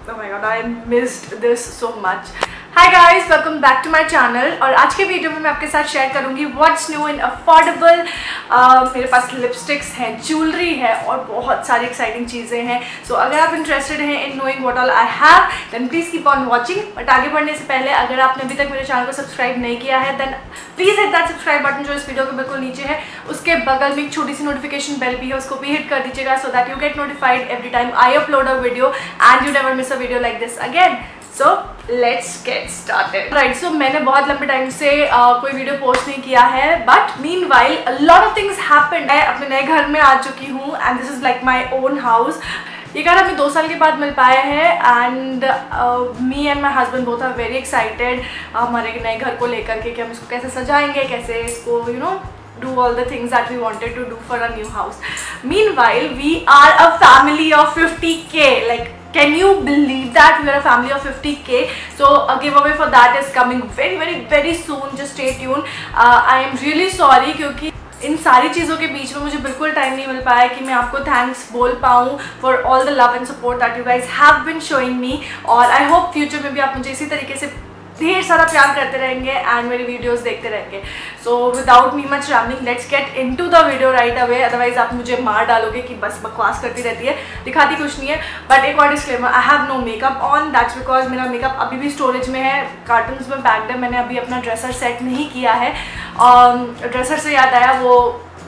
Oh my god, I missed this so much. Hi guys, welcome back to my channel. और आज के video में मैं आपके साथ शेयर करूंगी What's new in affordable. मेरे पास लिपस्टिक्स हैं, ज्वेलरी है और बहुत सारी एक्साइटिंग चीज़ें हैं. सो अगर आप इंटरेस्टेड हैं in knowing what all I have then please keep on watching. But आगे बढ़ने से पहले अगर आपने अभी तक मेरे चैनल को सब्सक्राइब नहीं किया है then please hit that subscribe button जो इस वीडियो के बिल्कुल नीचे है. उसके बगल में एक छोटी सी नोटिफिकेशन बेल भी है, उसको भी हिट कर दीजिएगा सो that you get notified every time I upload a video and you never miss a video like this again. So let's get started. Right, so मैंने बहुत लंबे टाइम से कोई वीडियो पोस्ट नहीं किया है, but meanwhile a lot of things happened. मैं अपने नए घर में आ चुकी हूँ and this is like my own house. ये घर हमें 2 साल के बाद मिल पाए हैं and me and my husband both are very excited हमारे नए घर को लेकर के कि हम इसको कैसे सजाएंगे, कैसे इसको do all the things that we wanted to do for a new house. Meanwhile, we are a family of 50k. Like, can you believe that we are a family of 50k? So a giveaway for that is coming very soon. Just stay tuned. I am really sorry क्योंकि इन सारी चीज़ों के बीच में मुझे बिल्कुल time नहीं मिल पाया कि मैं आपको थैंक्स बोल पाऊँ for all the love and support that you guys have been showing me. और आई होप फ्यूचर में भी आप मुझे इसी तरीके से ढेर सारा प्यार करते रहेंगे एंड मेरी वीडियोस देखते रहेंगे. So without me much rambling let's get into the video right away. Otherwise आप मुझे मार डालोगे कि बस बकवास करती रहती है, दिखाती कुछ नहीं है. बट एक और disclaimer, I have no makeup on. That's because मेरा मेकअप अभी भी स्टोरेज में है, कार्टन्स में पैक्ड है. मैंने अभी अपना ड्रेसर सेट नहीं किया है. ड्रेसर से याद आया, वो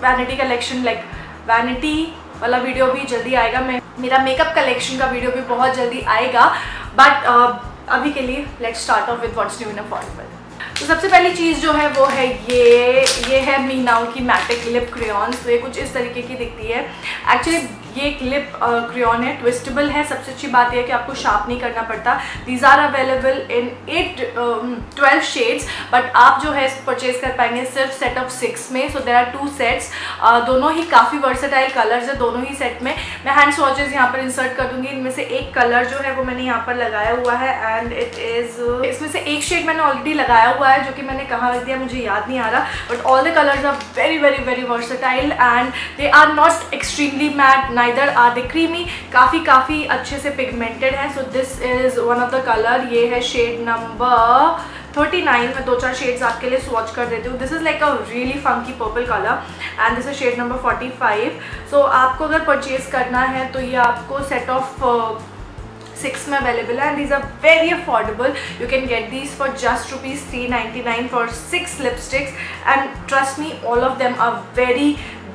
वैनिटी कलेक्शन लाइक वैनिटी वाला वीडियो भी जल्दी आएगा. मेरा मेकअप कलेक्शन का वीडियो भी बहुत जल्दी आएगा. बट अभी के लिए let's start of with what's new in affordable. तो सबसे पहली चीज़ जो है वो है ये है मीनाओ की मैटिक लिप क्रेयॉन्स. तो ये कुछ इस तरीके की दिखती है. एक्चुअली ये एक लिप क्रेयॉन है, ट्विस्टेबल है. सबसे अच्छी बात यह है कि आपको शार्प नहीं करना पड़ता. These are available in 12 shades. But आप जो है इसको परचेज कर पाएंगे सिर्फ सेट ऑफ 6 में. सो देर आर 2 सेट्स. दोनों ही काफ़ी वर्सेटाइल कलर्स है दोनों ही सेट में. मैं हैंड स्वॉचेस यहाँ पर इंसर्ट कर दूँगी. इनमें से एक कलर जो है वो मैंने यहाँ पर लगाया हुआ है एंड इट इज़, इसमें से एक शेड मैंने ऑलरेडी लगाया हुआ है जो कि मैंने कहाँ रख दिया मुझे याद नहीं आ रहा. But all the colours are very versatile and they are not extremely matte, neither are they creamy. काफ़ी अच्छे से पिगमेंटेड है. So this is one of the colour. ये है शेड नंबर 39. मैं 2-4 शेड्स आपके लिए स्वॉच कर देती हूँ. This is like a really funky purple colour and this is shade number 45. So आपको अगर परचेज करना है तो ये आपको सेट ऑफ 6 में अवेलेबल है and these are very affordable. You can get these for just ₹399 for 6 lipsticks and trust me all of them are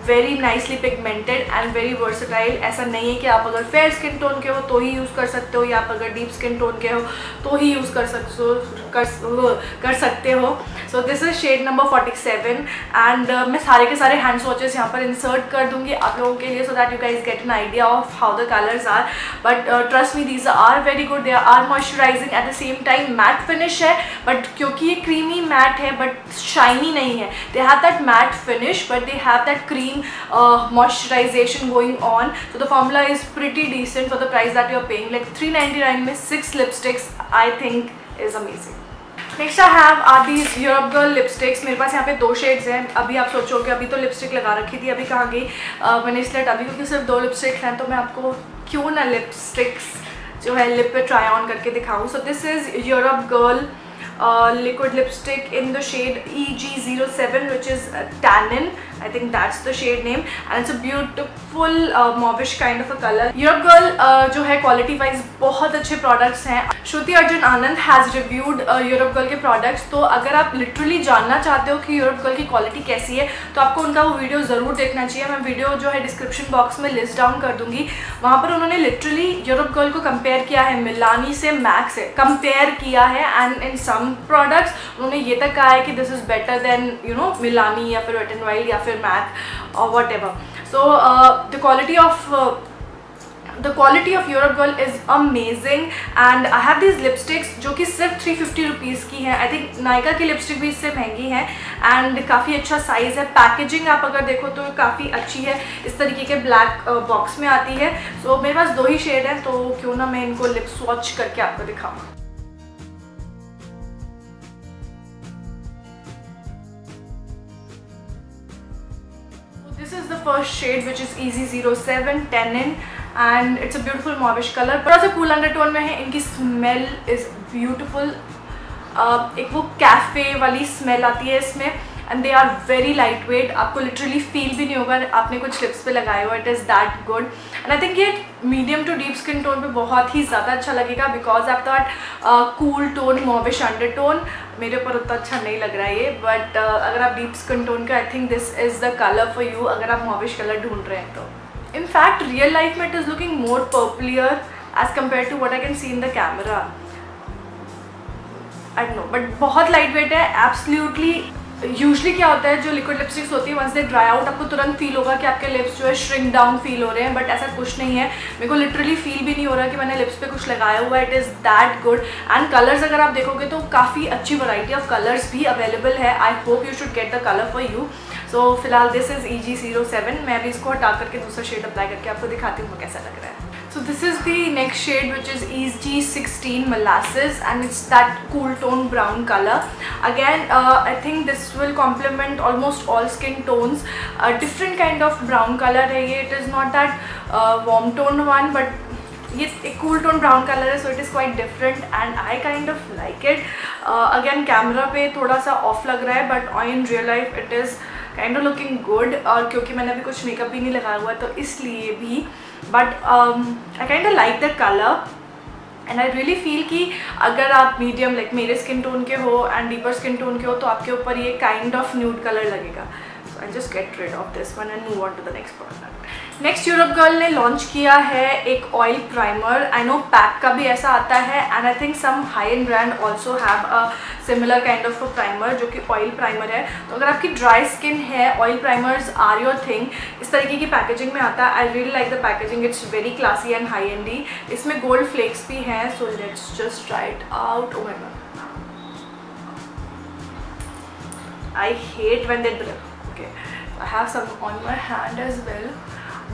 very nicely pigmented and very versatile. ऐसा नहीं है कि आप अगर फेयर स्किन टोन के हो तो ही यूज़ कर सकते हो या आप अगर डीप स्किन टोन के हो तो ही यूज़ कर सकते हो. So this is shade number 47 and मैं सारे के सारे हैंड स्वॉचेस यहाँ पर इंसर्ट कर दूँगी आप लोगों के लिए so that you guys get an idea of how the colours are. But trust me these are very good. They are moisturising at the same time. Matte finish है but क्योंकि ये क्रीमी मैट है but shiny नहीं है. They have that matte finish but they have that cream moisturization going on. So the formula is pretty decent for the price that you are paying. Like $399 में 6 lipsticks I think is amazing. Next I have are these Europe Girl lipsticks. मेरे पास यहाँ पे 2 shades हैं. अभी आप सोचोगे अभी तो लिपस्टिक लगा रखी थी, अभी कहाँ गई. मैंने इसलिए डाली क्योंकि सिर्फ 2 लिपस्टिक्स हैं तो मैं आपको क्यों ना लिपस्टिक्स जो है लिप पे ट्राई ऑन करके दिखाऊँ. सो this is Europe Girl liquid lipstick in the shade EG07 which is tannin. I think that's the shade name and it's a beautiful mauvish kind of a color. Europe Girl जो है quality wise बहुत अच्छे products हैं. श्रुति अर्जुन आनंद has reviewed Europe Girl के products. तो अगर आप literally जानना चाहते हो कि Europe Girl की quality कैसी है तो आपको उनका वो वीडियो ज़रूर देखना चाहिए. मैं वीडियो जो है डिस्क्रिप्शन बॉक्स में लिस्ट डाउन कर दूँगी. वहाँ पर उन्होंने लिटरली Europe Girl को कंपेयर किया है मिलानी से, मैक से कंपेयर किया है एंड इन सम प्रोडक्ट्स उन्होंने ये तक कहा है कि दिस इज़ बेटर देन मिलानी या फिर वेट एंड वाइल्ड या फिर मैक और what ever. So the quality of Europe girl is amazing and I have this lipsticks जो कि सिर्फ 350 रुपीज़ की हैं. आई थिंक नायका की लिपस्टिक भी इससे महंगी हैं एंड काफ़ी अच्छा साइज़ है. पैकेजिंग आप अगर देखो तो काफ़ी अच्छी है. इस तरीके के ब्लैक बॉक्स में आती है. सो मेरे पास 2 ही शेड हैं तो क्यों ना मैं इनको लिप स्वॉच करके आपको दिखाऊँ. This is the first shade which is EZ07 Tannin and it's a beautiful mauvish colour, थोड़ा सा कूल अंडरटोन में है। इनकी स्मेल इज़ ब्यूटीफुल, एक वो कैफ़े वाली स्मेल आती है इसमें, and they are very light weight. आपको लिटरली फील भी नहीं होगा आपने कुछ लिप्स पे लगाए हुआ, it is that good. And I think ये medium to deep skin tone पे बहुत ही ज़्यादा अच्छा लगेगा, because of that cool tone mauvish undertone. मेरे ऊपर उतना अच्छा नहीं लग रहा है ये, बट अगर आप डीप स्किन टोन का, I think this is the colour for you अगर आप मॉविश कलर ढूंढ रहे हैं तो। इन फैक्ट रियल लाइफ में it is looking more purplier as compared to what I can see in the camera. I don't know, but बहुत light weight है absolutely. Usually क्या होता है, जो लिक्विड लिपस्टिक्स होती है वंस दे ड्राई आउट आपको तुरंत फील होगा कि आपके लिप्स जो है श्रिंक डाउन फील हो रहे हैं, बट ऐसा कुछ नहीं है। मेरे को लिटरली फील भी नहीं हो रहा कि मैंने लिप्स पे कुछ लगाया हुआ है। It is that good. And colours अगर आप देखोगे तो काफ़ी अच्छी वैरायटी ऑफ कलर्स भी अवेलेबल है। I hope you should get the colour for you. So फिलहाल दिस इज़ EG07। मैं अभी इसको हटा करके दूसरा शेड अप्लाई करके आपको दिखाती हूँ कैसा लग रहा है। So this is the next shade, which is EG16 Molasses, and it's that cool tone brown color. Again, I think this will complement almost all skin tones. A different kind of brown color है ये. It is not that warm tone one, but ये एक cool tone brown color है, so it is quite different and I kind of like it. Again, camera पे थोड़ा सा off लग रहा है, but in real life it is kind of looking good. और क्योंकि मैंने अभी कुछ मेकअप भी नहीं लगाया हुआ तो इसलिए भी, but I kind of like the colour and I really feel कि अगर आप मीडियम लाइक मेरे स्किन टोन के हो एंड डीपर स्किन टोन के हो तो आपके ऊपर ये काइंड ऑफ न्यूड कलर लगेगा। So I just get rid of this one and move on to the next product. Next Europe girl ने लॉन्च किया है एक oil primer. I know pack का भी ऐसा आता है and I think some high end brand also have a similar kind of primer जो कि ऑयल प्राइमर है। तो अगर आपकी ड्राई स्किन है, oil primers are your thing. इस तरीके की पैकेजिंग में आता है। I really like the packaging, it's very classy and high endy. इसमें गोल्ड फ्लेक्स भी हैं, so let's just try it out. Oh my god, I hate when they drip. Okay, I have some on my hand as well.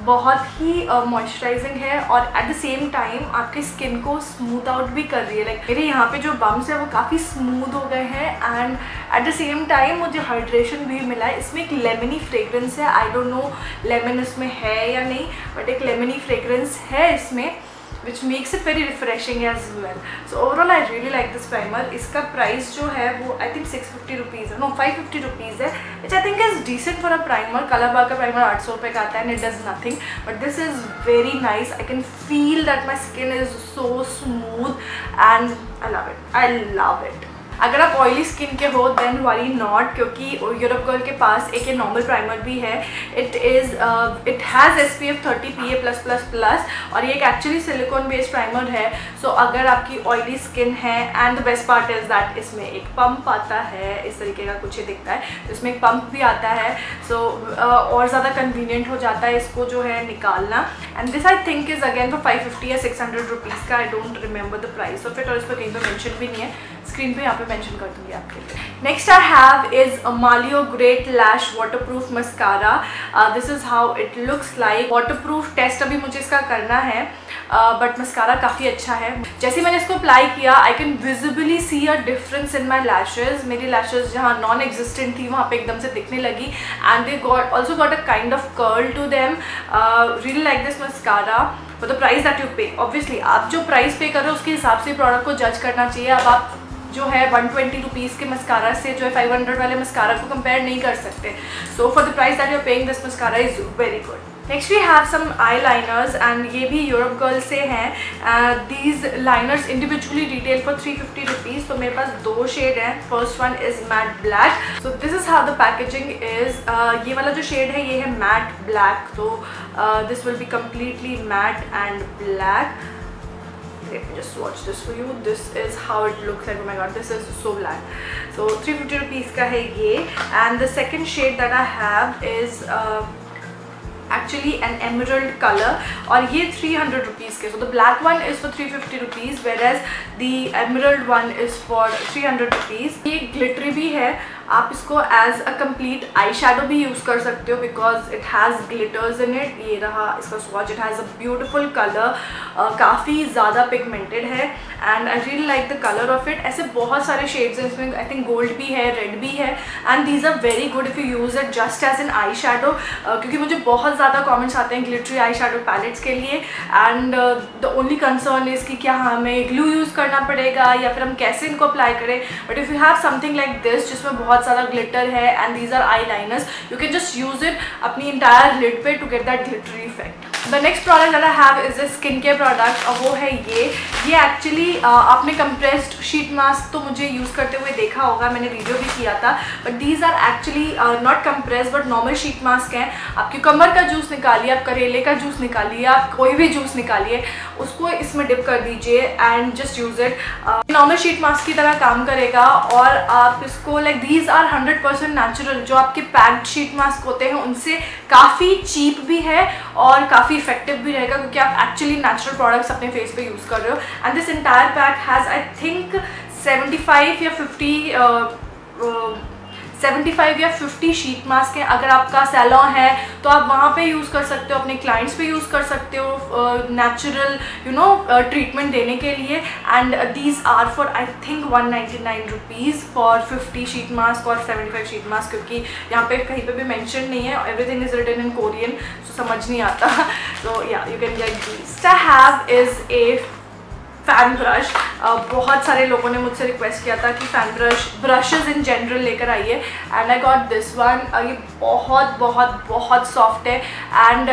बहुत ही moisturising है और at the same time आपकी skin को smooth out भी कर रही है। लाइक मेरे यहाँ पे जो बम्स है वो काफ़ी स्मूथ हो गए हैं and eight the same time मुझे हाइड्रेशन भी मिला है। इसमें एक लेमनी फ्रेग्रेंस है। आई डोंट नो लेमन इसमें है या नहीं, बट एक लेमनी फ्रेग्रेंस है इसमें, which makes it very refreshing as well. So overall I really like this primer. इसका प्राइस जो है वो I think 650 रुपीज़ है, no 550 रुपीज़ है, which I think is decent for a primer. कलरबाग का प्राइमर 800 रुपये का आता है and it does nothing, but this is very nice. I can feel that my skin is so smooth and I love it. I love it. अगर आप oily skin के हो then worry not, क्योंकि Europe girl के पास एक ये normal primer भी है। इट हैज़ SPF 30 PA+++ और ये एक एक्चुअली सिलिकॉन बेस्ड प्राइमर है। सो अगर आपकी ऑयली स्किन है and the best part is that इसमें एक पंप आता है, इस तरीके का कुछ ही दिखता है, तो इसमें एक पंप भी आता है। सो और ज़्यादा कन्वीनियंट हो जाता है इसको जो है निकालना। And this I think is again for 550 या 600 रुपीज़ का। I don't remember the price of it, और इस पर कहीं पर मेंशन भी नहीं है, स्क्रीन पे यहाँ पे मेंशन कर दूंगी आपके लिए। Next I have is Maliao great lash waterproof mascara. This is how it looks like. Waterproof test अभी मुझे इसका करना है, बट मस्कारा काफ़ी अच्छा है। जैसे मैंने इसको अप्लाई किया I can visibly see a difference in my lashes. मेरी लैशेज जहाँ नॉन एग्जिस्टेंट थी वहाँ पे एकदम से दिखने लगी and they also got a kind of curl to them. Really like this mascara for the price that you pay. Obviously आप जो प्राइस पे कर रहे हो उसके हिसाब से प्रोडक्ट को जज करना चाहिए। अब आप जो है 120 रुपीज़ के मस्कारा से जो है 500 वाले मस्कारा को कंपेयर नहीं कर सकते। So for the price that you are paying this mascara is very good. Next we have some eyeliners and ये भी यूरोप गर्ल से हैं। These liners individually retail for 350 rupees. तो मेरे पास दो शेड हैं। First one is matte black. So this is how the packaging is. ये वाला जो शेड है ये है मैट ब्लैक। तो this will be completely mat and black. Let me just watch this for you. This is how it looks like. Oh my god, this is so black. So 350 rupees का है ये. And the second shade that I have is actually an emerald color और ये 300 rupees के. So the black one is for 350 rupees whereas the emerald one is for 300 rupees. ये glittery भी है, आप इसको as a complete eyeshadow भी use कर सकते हो because it has glitters in it. ये रहा इसका swatch, it has a beautiful colour, काफ़ी ज़्यादा पिगमेंटेड है and I really like the colour of it. ऐसे बहुत सारे शेड्स हैं इसमें, आई थिंक गोल्ड भी है, रेड भी है and these are very good if you use it just as an eyeshadow. क्योंकि मुझे बहुत बहुत ज़्यादा कमेंट्स आते हैं ग्लिटरी आई शेडो पैलेट्स के लिए, and the only concern is कि क्या हमें ग्लू यूज़ करना पड़ेगा या फिर हम कैसे इनको अप्लाई करें। But if you have something like this जिसमें बहुत ज़्यादा ग्लिटर है and these are eyeliners, you can just use it अपनी इंटायर लिड पे to get that glittery effect. The next product that I have is a skin care product, और वो है ये एक्चुअली आपने कंप्रेस्ड शीट मास्क तो मुझे use करते हुए देखा होगा, मैंने वीडियो भी किया था, but these are actually not compressed but normal sheet mask हैं। आप क्यूकम्बर का जूस निकालिए, आप करेले का जूस निकालिए, आप कोई भी जूस निकालिए, उसको इसमें डिप कर दीजिए and just use it. Normal sheet mask की तरह काम करेगा, और आप इसको लाइक दीज आर 100% नेचुरल। जो आपके पैक्ड शीट मास्क होते हैं उनसे काफ़ी चीप भी है और काफ़ी इफेक्टिव भी रहेगा, क्योंकि आप एक्चुअली नेचुरल प्रोडक्ट्स अपने फेस पे यूज़ कर रहे हो। And this entire pack has I think 75 या 50 शीट मास्क हैं। अगर आपका सैलून है तो आप वहाँ पे यूज़ कर सकते हो, अपने क्लाइंट्स पे यूज़ कर सकते हो नेचुरल ट्रीटमेंट देने के लिए। And these are for I think 199 rupees for 50 sheet mask और 75 शीट मास्क, क्योंकि यहाँ पे कहीं पे भी मेंशन नहीं है, everything is written in Korean, so समझ नहीं आता। So yeah you can get these. I have is a fan brush. बहुत सारे लोगों ने मुझसे रिक्वेस्ट किया था कि फैन ब्रशेज़ इन जनरल लेकर आइए, and I got this one. ये बहुत बहुत बहुत सॉफ्ट है एंड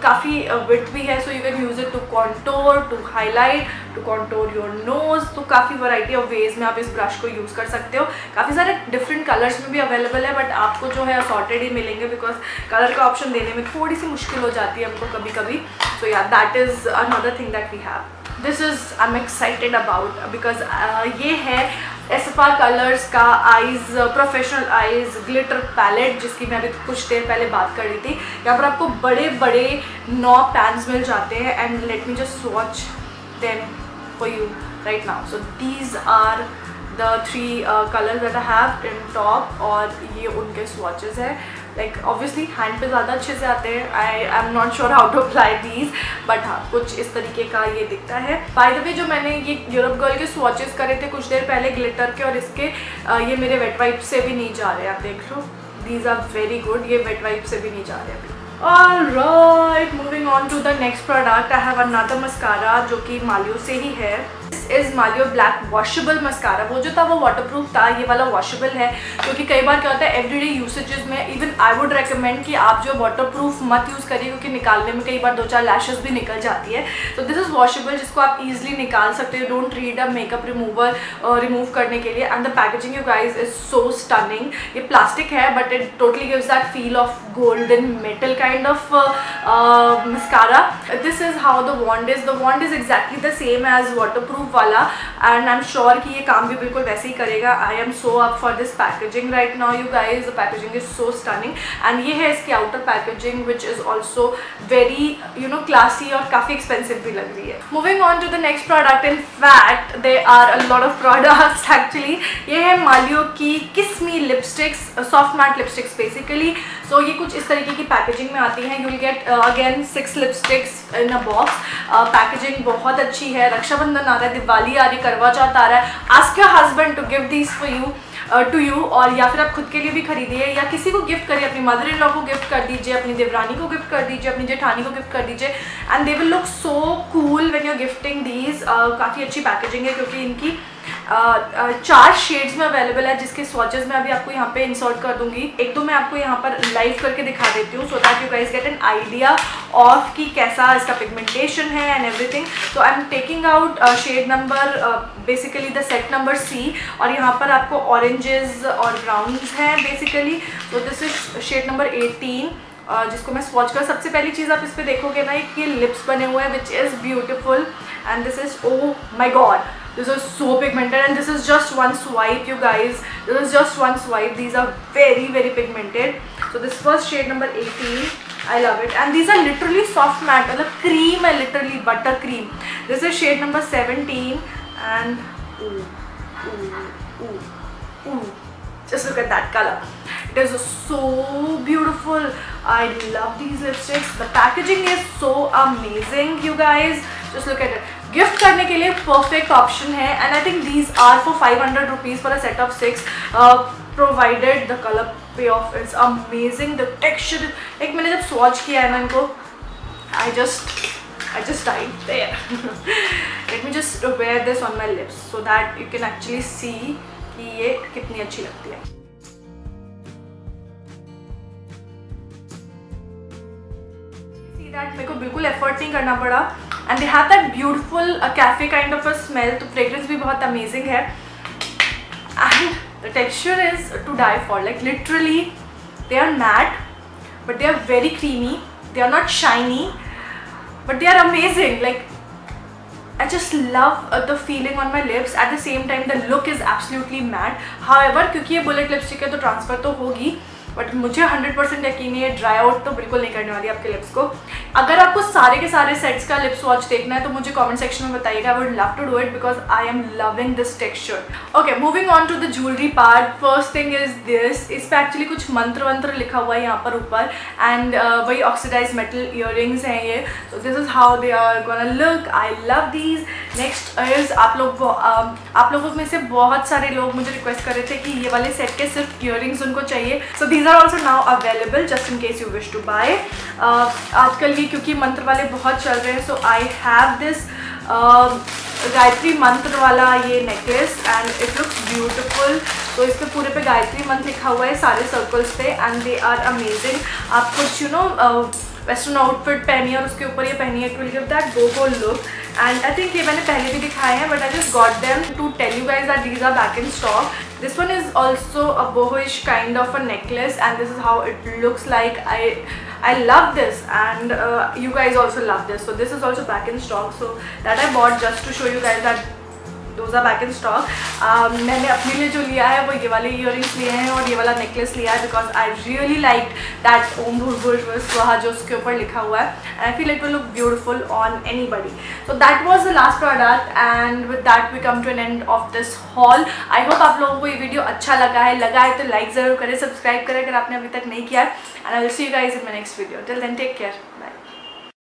काफ़ी विथ भी है, so you can use it to contour, to highlight, to contour your nose. तो काफ़ी वैरायटी ऑफ वेज में आप इस ब्रश को यूज़ कर सकते हो। काफ़ी सारे डिफरेंट कलर्स में भी अवेलेबल है, बट आपको जो है असॉर्टेड ही मिलेंगे, बिकॉज कलर का ऑप्शन देने में थोड़ी सी मुश्किल हो जाती है हमको कभी कभी। So yeah that is another thing that we have. This is I am excited about, because ये है SFR कलर्स का eyes professional eyes glitter palette, जिसकी मैं अभी कुछ देर पहले बात कर रही थी। यहाँ पर आपको बड़े बड़े 9 पैन्स मिल जाते हैं, and let me just swatch them for you right now. So these are the 3 colors that I have in top, और ये उनके swatches है। लाइक ऑब्वियसली हैंड पे ज़्यादा अच्छे से आते हैं। I am not sure how to apply these, but हाँ कुछ इस तरीके का ये दिखता है। बाय द वे जो मैंने ये यूरोप गर्ल के स्वॉचेस करे थे कुछ देर पहले ग्लिटर के, और इसके ये मेरे वेट वाइप से भी नहीं जा रहे, आप देख लो, दीज आर वेरी गुड। ये वेट वाइप से भी नहीं जा रहे अभी। Alright, moving on to the next product, I have another mascara जो कि मालियो से ही है। This is Maliao black washable mascara. वो जो था वो वाटरप्रूफ था, ये वाला वॉशेबल है, क्योंकि कई बार क्या होता है एवरीडे यूसेजेस में इवन आई वुड रेकमेंड कि आप जो वाटरप्रूफ मत यूज़ करिए, क्योंकि निकालने में कई बार 2-4 लैशेस भी निकल जाती है। तो दिस इज़ वॉशेबल, जिसको आप ईजिली निकाल सकते हो। Don't need a makeup remover remove करने के लिए। And the packaging you guys is so stunning. ये प्लास्टिक है but it totally gives that feel of golden metal kind of mascara. This is how the wand is. The wand is exactly the same as waterproof वाला, and I am sure कि ये काम भी बिल्कुल वैसे ही करेगा। I am so up for this packaging right now you guys. The packaging is so stunning, and ये है इसकी outer packaging which is also very classy और काफ़ी एक्सपेंसिव भी लग रही है। Moving on to the next product, in fact they are a lot of products actually. ये है मालियो की kiss me lipsticks, soft matte lipsticks basically. So ये कुछ इस तरीके की पैकेजिंग में आती हैं। You will get again 6 lipsticks in a box. Packaging बहुत अच्छी है। रक्षाबंधन आ रहा है, दिवाली आ रही, करवा चौथ आ रहा है। Ask your husband to give these for you to you, और या फिर आप खुद के लिए भी खरीदिए या किसी को गिफ्ट करिए। अपनी मदर इन लॉ को गिफ्ट कर दीजिए, अपनी देवरानी को गिफ्ट कर दीजिए, अपनी जेठानी को गिफ्ट कर दीजिए, and they will look so cool when you are gifting these. काफ़ी अच्छी पैकेजिंग है, क्योंकि इनकी 4 शेड्स में अवेलेबल है, जिसके स्वॉचेस मैं अभी आपको यहाँ पे इंसर्ट कर दूंगी। एक तो मैं आपको यहाँ पर लाइव करके दिखा देती हूँ, so that you guys get an idea of कि कैसा इसका पिगमेंटेशन है एंड एवरीथिंग। तो I am taking out shade number basically the set number C, और यहाँ पर आपको ऑरेंजेस और ब्राउन्स हैं बेसिकली। तो दिस इज शेड नंबर 18, जिसको मैं स्वॉच कर। सबसे पहली चीज़ आप इस पर देखोगे ना, ये लिप्स बने हुए हैं which is beautiful, and this is oh my god, this is so pigmented, and this is just one swipe you guys, this is just one swipe. These are very very pigmented. So this first shade number 18, I love it, and these are literally soft matte, मतलब cream है, literally butter cream. This is shade number 17, and ooh, just look at that color. It is so beautiful. I love these lipsticks. The packaging is so amazing you guys. Just look at it. Gift करने के लिए perfect option है, and I think these are for 500 rupees for a set of 6 provided the colour payoff, it's amazing the texture. एक मैंने जब swatch किया है ना इनको, I just died there. Let me just wear this on my lips so that you can actually see कि ये कितनी अच्छी लगती है। See that मेरे को बिल्कुल एफर्ट नहीं करना पड़ा, and they have that beautiful cafe kind of a smell, तो fragrance भी बहुत amazing है, and the texture is to die for. Like literally they are matte but they are very creamy, they are not shiny but they are amazing. Like I just love the feeling on my lips. At the same time the look is absolutely matte. However क्योंकि ये bullet lipstick है तो transfer तो होगी, but मुझे 100% यकीन है dry out तो बिल्कुल नहीं करने वाली आपके लिप्स को। अगर आपको सारे के सारे सेट्स का लिप्स वॉच देखना है तो मुझे कमेंट सेक्शन में बताइएगा। I would love to do it because I am loving this texture. Okay, moving on to the jewellery part. First thing is this, इस पर एक्चुअली कुछ मंत्र वंत्र लिखा हुआ है यहाँ पर ऊपर, एंड वही ऑक्सीडाइज मेटल ईयरिंग्स हैं ये। So this is how they are gonna look. I love these. Next is आप लोगों में से बहुत सारे लोग मुझे रिक्वेस्ट कर रहे थे कि ये वाले सेट के सिर्फ ईयरिंग्स उनको चाहिए। So these are also now available just in case you wish to buy. आजकल ये क्योंकि मंत्र वाले बहुत चल रहे हैं, so I have this Gayatri mantra वाला ये necklace and it looks beautiful. तो इस पे पूरे पे गायत्री मंत्र लिखा हुआ है सारे सर्कल्स पे, एंड दे आर अमेजिंग। आप कुछ वेस्टर्न आउटफिट पहनिए और उसके ऊपर ये पहनिए, it will give that boho look. And I think ये मैंने पहले भी दिखाए हैं, but I just got them to tell you guys that these are back in stock. This one is also a bohoish kind of a necklace and this is how it looks like. I love this, and you guys also love this. So this is also back in stock, so that I bought just to show you guys that those are back in stock. मैंने अपने लिए जो लिया है वो ये वाले earrings लिए हैं और ये वाला नेकलेस लिया है because I really like that ओम भूर्भुवः स्वः जो उसके ऊपर लिखा हुआ है, and I feel it will look beautiful on anybody. So that was the last product, and with that we come to an end of this haul. आई होप आप लोगों को ये वीडियो अच्छा लगा है तो लाइक ज़रूर करें, सब्सक्राइब करें अगर आपने अभी तक नहीं किया है, and I will see you guys in my next video. Till then take care, bye.